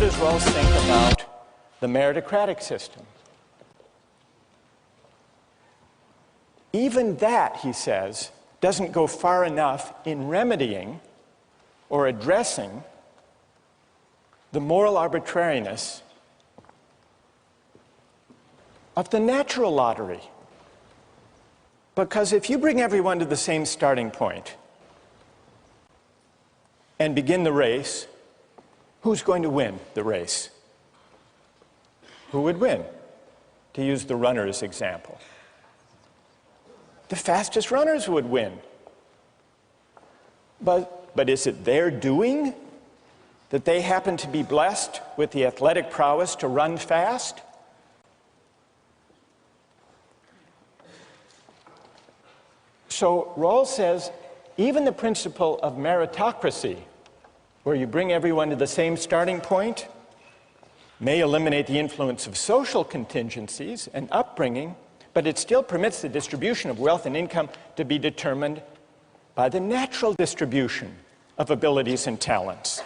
does Rawls think about the meritocratic system? Even that, he says, doesn't go far enough in remedying or addressing the moral arbitrariness of the natural lottery. Because if you bring everyone to the same starting point and begin the race, who's going to win the race? Who would win? To use the runner's example. The fastest runners would win. But is it their doing that they happen to be blessed with the athletic prowess to run fast? So Rawls says even the principle of meritocracy, where you bring everyone to the same starting point, may eliminate the influence of social contingencies and upbringing, but it still permits the distribution of wealth and income to be determined by the natural distribution of abilities and talents.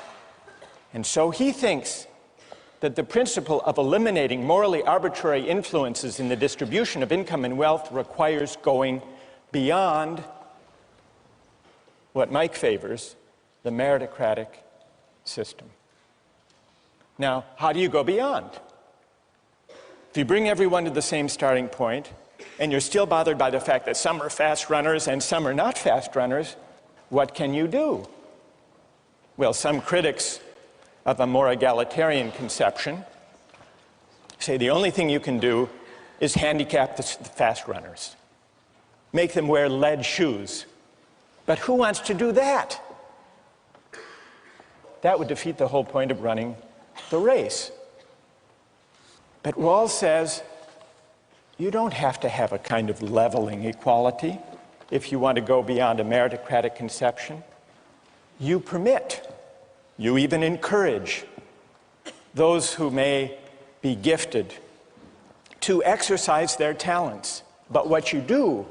And so he thinks that the principle of eliminating morally arbitrary influences in the distribution of income and wealth requires going beyond what Mike favors, the meritocratic system. Now, how do you go beyond? If you bring everyone to the same starting point, and you're still bothered by the fact that some are fast runners and some are not fast runners, what can you do? Well, some critics of a more egalitarian conception say the only thing you can do is handicap the fast runners. Make them wear lead shoes. But who wants to do that? That would defeat the whole point of running the race. But Rawls says you don't have to have a kind of leveling equality if you want to go beyond a meritocratic conception. You permit, you even encourage those who may be gifted to exercise their talents. But what you do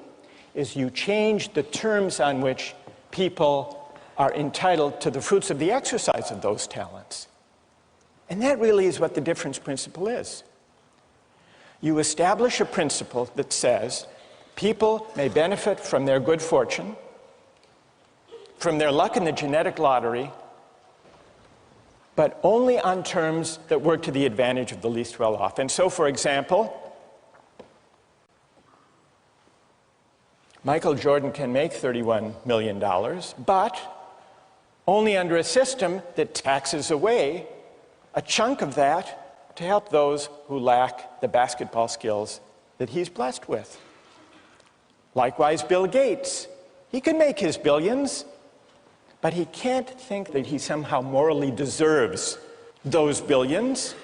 is you change the terms on which people are entitled to the fruits of the exercise of those talents. And that really is what the difference principle is. You establish a principle that says people may benefit from their good fortune, from their luck in the genetic lottery, but only on terms that work to the advantage of the least well-off. And so, for example, Michael Jordan can make $31 million, but only under a system that taxes away a chunk of that to help those who lack the basketball skills that he's blessed with. Likewise, Bill Gates. He can make his billions, but he can't think that he somehow morally deserves those billions.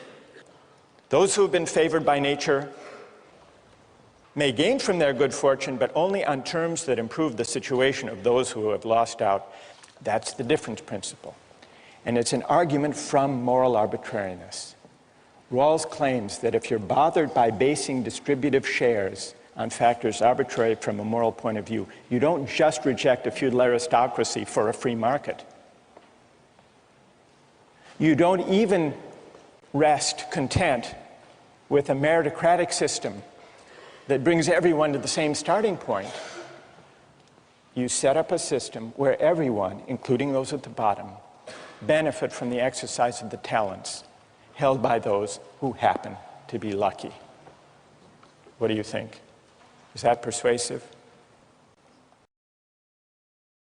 Those who have been favored by nature may gain from their good fortune, but only on terms that improve the situation of those who have lost out. That's the difference principle. And it's an argument from moral arbitrariness. Rawls claims that if you're bothered by basing distributive shares on factors arbitrary from a moral point of view, you don't just reject a feudal aristocracy for a free market. You don't even rest content with a meritocratic system that brings everyone to the same starting point. You set up a system where everyone, including those at the bottom, benefit from the exercise of the talents held by those who happen to be lucky. What do you think? Is that persuasive?